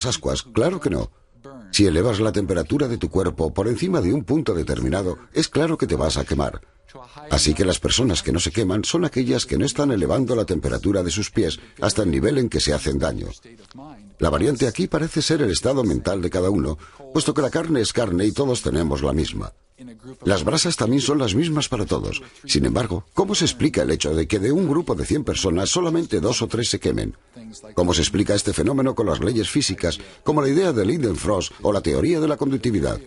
ascuas, claro que no. Si elevas la temperatura de tu cuerpo por encima de un punto determinado, es claro que te vas a quemar. Así que las personas que no se queman son aquellas que no están elevando la temperatura de sus pies hasta el nivel en que se hacen daño. La variante aquí parece ser el estado mental de cada uno, puesto que la carne es carne y todos tenemos la misma. Las brasas también son las mismas para todos. Sin embargo, ¿cómo se explica el hecho de que de un grupo de 100 personas solamente 2 o 3 se quemen? ¿Cómo se explica este fenómeno con las leyes físicas, como la idea de Lindenfrost o la teoría de la conductividad?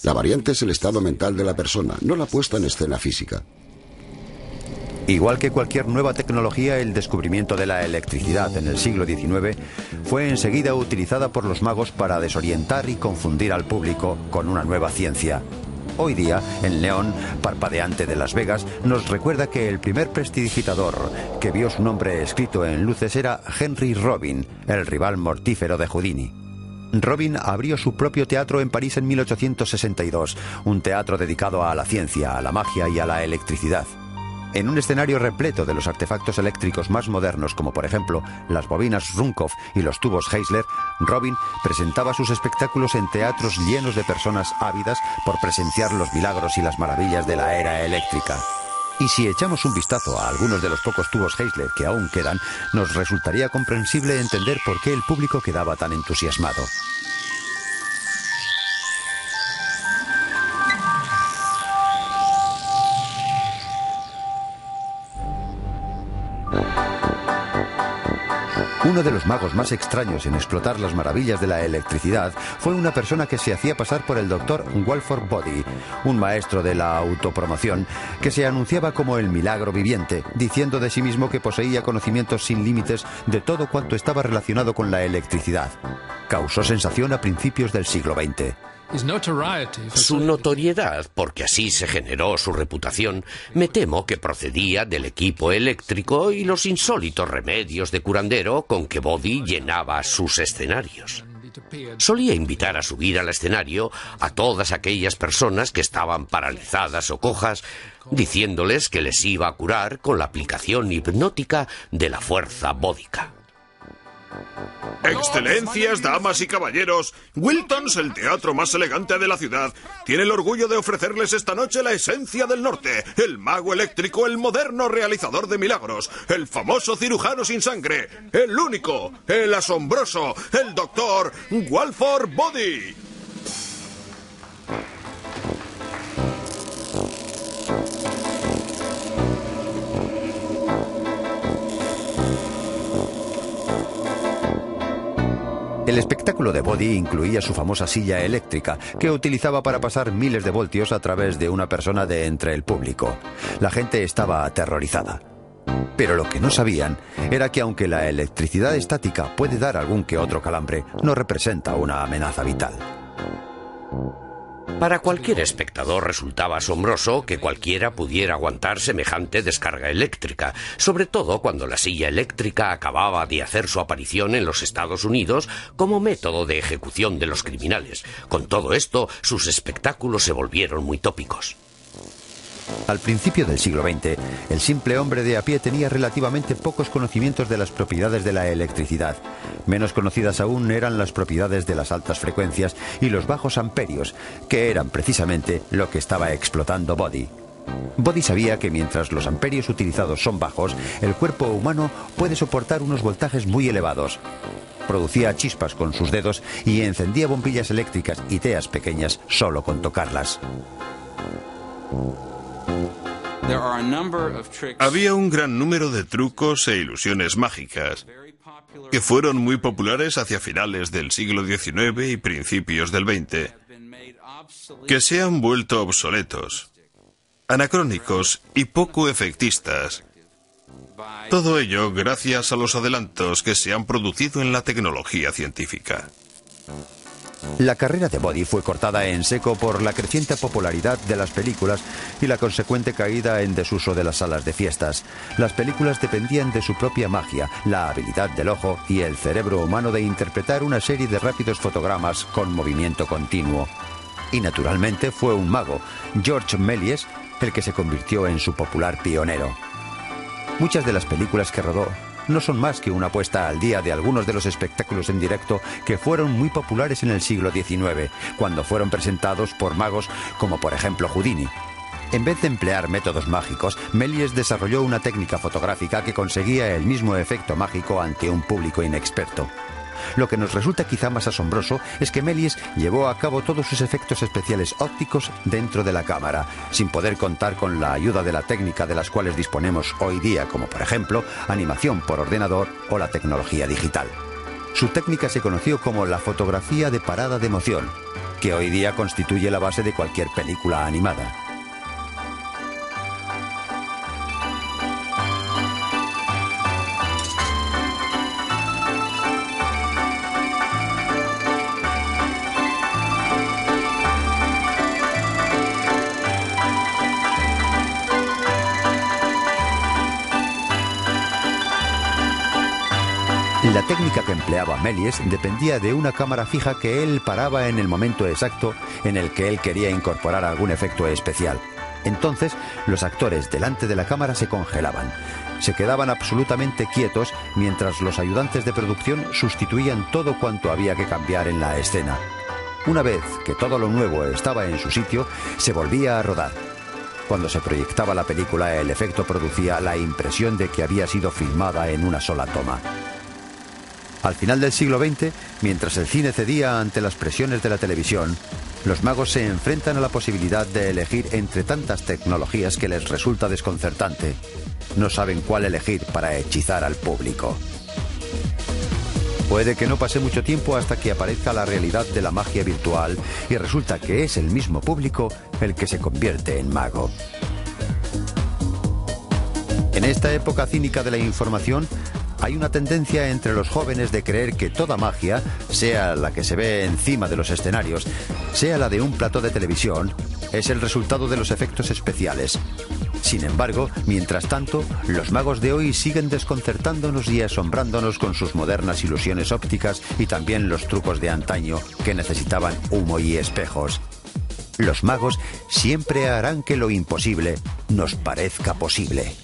La variante es el estado mental de la persona, no la puesta en escena física. Igual que cualquier nueva tecnología, el descubrimiento de la electricidad en el siglo XIX fue enseguida utilizada por los magos para desorientar y confundir al público con una nueva ciencia. Hoy día, el neón parpadeante de Las Vegas nos recuerda que el primer prestidigitador que vio su nombre escrito en luces era Henry Robin, el rival mortífero de Houdini. Robin abrió su propio teatro en París en 1862, un teatro dedicado a la ciencia, a la magia y a la electricidad. En un escenario repleto de los artefactos eléctricos más modernos, como por ejemplo las bobinas Ruhmkorff y los tubos Heisler, Robin presentaba sus espectáculos en teatros llenos de personas ávidas por presenciar los milagros y las maravillas de la era eléctrica. Y si echamos un vistazo a algunos de los pocos tubos Heisler que aún quedan, nos resultaría comprensible entender por qué el público quedaba tan entusiasmado. Uno de los magos más extraños en explotar las maravillas de la electricidad fue una persona que se hacía pasar por el doctor Walford Body, un maestro de la autopromoción que se anunciaba como el milagro viviente, diciendo de sí mismo que poseía conocimientos sin límites de todo cuanto estaba relacionado con la electricidad. Causó sensación a principios del siglo XX. Su notoriedad, porque así se generó su reputación, me temo que procedía del equipo eléctrico y los insólitos remedios de curandero con que Body llenaba sus escenarios. Solía invitar a subir al escenario a todas aquellas personas que estaban paralizadas o cojas, diciéndoles que les iba a curar con la aplicación hipnótica de la fuerza bódica. Excelencias, damas y caballeros, Wilton's, el teatro más elegante de la ciudad, tiene el orgullo de ofrecerles esta noche la esencia del norte, el mago eléctrico, el moderno realizador de milagros, el famoso cirujano sin sangre, el único, el asombroso, el doctor Walford Body. El espectáculo de Body incluía su famosa silla eléctrica, que utilizaba para pasar miles de voltios a través de una persona de entre el público. La gente estaba aterrorizada. Pero lo que no sabían era que aunque la electricidad estática puede dar algún que otro calambre, no representa una amenaza vital. Para cualquier espectador resultaba asombroso que cualquiera pudiera aguantar semejante descarga eléctrica, sobre todo cuando la silla eléctrica acababa de hacer su aparición en los Estados Unidos como método de ejecución de los criminales. Con todo esto, sus espectáculos se volvieron muy tópicos. Al principio del siglo XX, el simple hombre de a pie tenía relativamente pocos conocimientos de las propiedades de la electricidad. Menos conocidas aún eran las propiedades de las altas frecuencias y los bajos amperios, que eran precisamente lo que estaba explotando Body. Body sabía que mientras los amperios utilizados son bajos, el cuerpo humano puede soportar unos voltajes muy elevados. Producía chispas con sus dedos y encendía bombillas eléctricas y teas pequeñas solo con tocarlas. Había un gran número de trucos e ilusiones mágicas que fueron muy populares hacia finales del siglo XIX y principios del XX, que se han vuelto obsoletos, anacrónicos y poco efectistas. Todo ello gracias a los adelantos que se han producido en la tecnología científica. La carrera de Body fue cortada en seco por la creciente popularidad de las películas y la consecuente caída en desuso de las salas de fiestas. Las películas dependían de su propia magia, la habilidad del ojo y el cerebro humano de interpretar una serie de rápidos fotogramas con movimiento continuo. Y naturalmente fue un mago, George Méliès, el que se convirtió en su popular pionero. Muchas de las películas que rodó no son más que una puesta al día de algunos de los espectáculos en directo que fueron muy populares en el siglo XIX, cuando fueron presentados por magos como por ejemplo Houdini. En vez de emplear métodos mágicos, Méliès desarrolló una técnica fotográfica que conseguía el mismo efecto mágico ante un público inexperto. Lo que nos resulta quizá más asombroso es que Méliès llevó a cabo todos sus efectos especiales ópticos dentro de la cámara, sin poder contar con la ayuda de la técnica de las cuales disponemos hoy día, como por ejemplo animación por ordenador o la tecnología digital. Su técnica se conoció como la fotografía de parada de emoción, que hoy día constituye la base de cualquier película animada. La técnica que empleaba Méliès dependía de una cámara fija que él paraba en el momento exacto en el que él quería incorporar algún efecto especial. Entonces, los actores delante de la cámara se congelaban. Se quedaban absolutamente quietos mientras los ayudantes de producción sustituían todo cuanto había que cambiar en la escena. Una vez que todo lo nuevo estaba en su sitio, se volvía a rodar. Cuando se proyectaba la película, el efecto producía la impresión de que había sido filmada en una sola toma. Al final del siglo XX, mientras el cine cedía ante las presiones de la televisión, los magos se enfrentan a la posibilidad de elegir entre tantas tecnologías que les resulta desconcertante. No saben cuál elegir para hechizar al público. Puede que no pase mucho tiempo hasta que aparezca la realidad de la magia virtual y resulta que es el mismo público el que se convierte en mago. En esta época cínica de la información, hay una tendencia entre los jóvenes de creer que toda magia, sea la que se ve encima de los escenarios, sea la de un plató de televisión, es el resultado de los efectos especiales. Sin embargo, mientras tanto, los magos de hoy siguen desconcertándonos y asombrándonos con sus modernas ilusiones ópticas y también los trucos de antaño que necesitaban humo y espejos. Los magos siempre harán que lo imposible nos parezca posible.